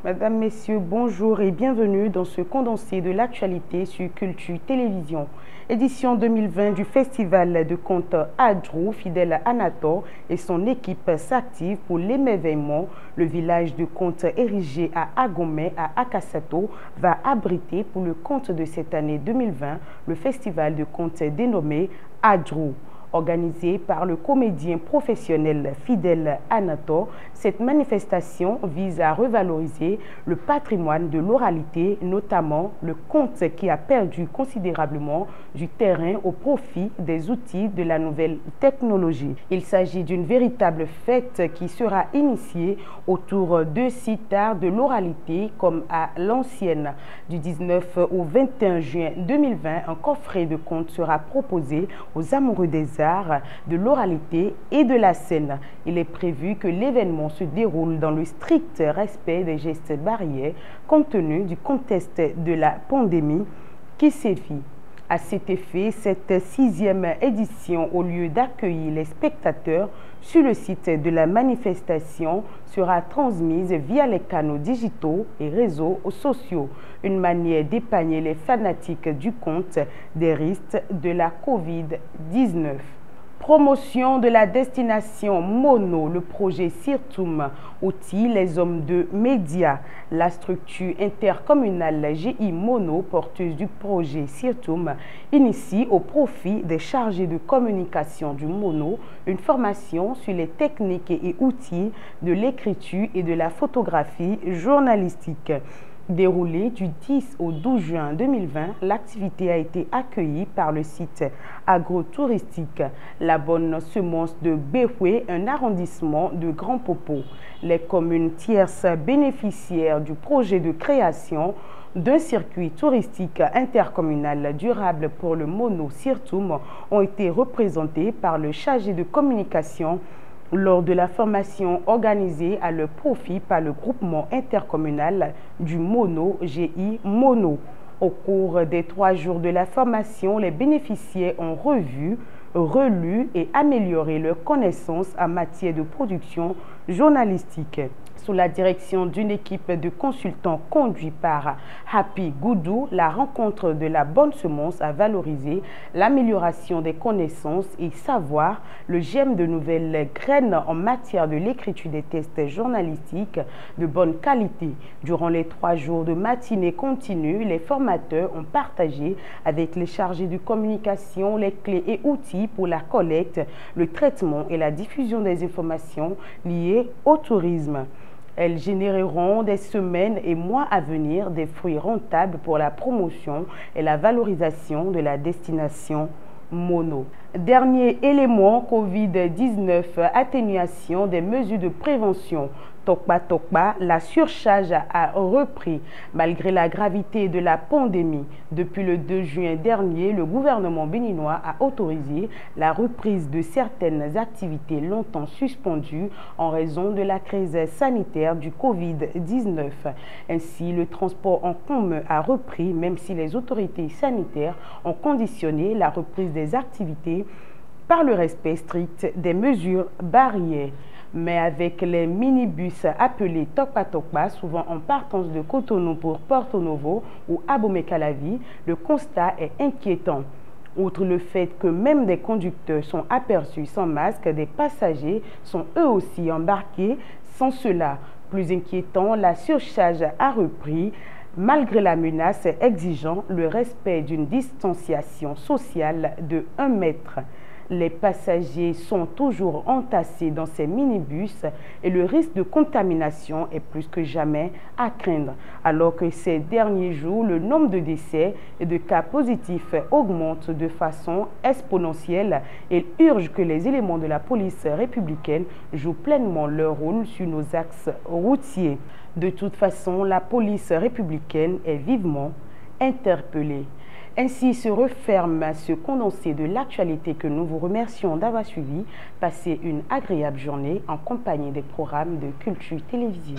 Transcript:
Mesdames, Messieurs, bonjour et bienvenue dans ce condensé de l'actualité sur Culture Télévision. Édition 2020 du Festival de contes Adjrou, Fidèle Anator et son équipe s'activent pour l'émerveillement. Le village de contes érigé à Agomé, à Akasato, va abriter pour le conte de cette année 2020 le festival de contes dénommé Adjrou. Organisée par le comédien professionnel Fidèle Anator, cette manifestation vise à revaloriser le patrimoine de l'oralité, notamment le conte qui a perdu considérablement du terrain au profit des outils de la nouvelle technologie. Il s'agit d'une véritable fête qui sera initiée autour de 6 arts de l'oralité comme à l'ancienne. Du 19 au 21 juin 2020, un coffret de contes sera proposé aux amoureux des arts, de l'oralité et de la scène. Il est prévu que l'événement se déroule dans le strict respect des gestes barrières compte tenu du contexte de la pandémie qui sévit. À cet effet, cette 6e édition, au lieu d'accueillir les spectateurs sur le site de la manifestation, sera transmise via les canaux digitaux et réseaux sociaux. Une manière d'épargner les fanatiques du conte des risques de la Covid-19. Promotion de la destination Mono, le projet Sirtoum outille les hommes de médias. La structure intercommunale GI Mono, porteuse du projet Sirtoum, initie au profit des chargés de communication du Mono une formation sur les techniques et outils de l'écriture et de la photographie journalistique. Déroulée du 10 au 12 juin 2020, l'activité a été accueillie par le site agro-touristique La Bonne Semence de Béhoué, un arrondissement de Grand Popo. Les communes tierces bénéficiaires du projet de création d'un circuit touristique intercommunal durable pour le Mono Sirtoum ont été représentées par le chargé de communication lors de la formation organisée à leur profit par le groupement intercommunal du Mono, GI Mono. Au cours des 3 jours de la formation, les bénéficiaires ont revu, relu et amélioré leurs connaissances en matière de production journalistique. Sous la direction d'une équipe de consultants conduite par Happy Goudou, la rencontre de la bonne semence a valorisé l'amélioration des connaissances et savoir, le germe de nouvelles graines en matière de l'écriture des textes journalistiques de bonne qualité. Durant les 3 jours de matinée continue, les formateurs ont partagé avec les chargés de communication les clés et outils pour la collecte, le traitement et la diffusion des informations liées au tourisme. Elles généreront des semaines et mois à venir des fruits rentables pour la promotion et la valorisation de la destination Mono. Dernier élément, Covid-19, atténuation des mesures de prévention. Tokpa, la surcharge a repris malgré la gravité de la pandémie. Depuis le 2 juin dernier, le gouvernement béninois a autorisé la reprise de certaines activités longtemps suspendues en raison de la crise sanitaire du Covid-19. Ainsi, le transport en commun a repris, même si les autorités sanitaires ont conditionné la reprise des activités par le respect strict des mesures barrières. Mais avec les minibus appelés Tokpa, souvent en partance de Cotonou pour Porto Novo ou Abomey-Calavi, le constat est inquiétant. Outre le fait que même des conducteurs sont aperçus sans masque, des passagers sont eux aussi embarqués sans cela. Plus inquiétant, la surcharge a repris malgré la menace exigeant le respect d'une distanciation sociale de 1 mètre. Les passagers sont toujours entassés dans ces minibus et le risque de contamination est plus que jamais à craindre. Alors que ces derniers jours, le nombre de décès et de cas positifs augmente de façon exponentielle, il urge que les éléments de la police républicaine jouent pleinement leur rôle sur nos axes routiers. De toute façon, la police républicaine est vivement interpellée. Ainsi se referme ce condensé de l'actualité que nous vous remercions d'avoir suivi. Passez une agréable journée en compagnie des programmes de Culture Télévision.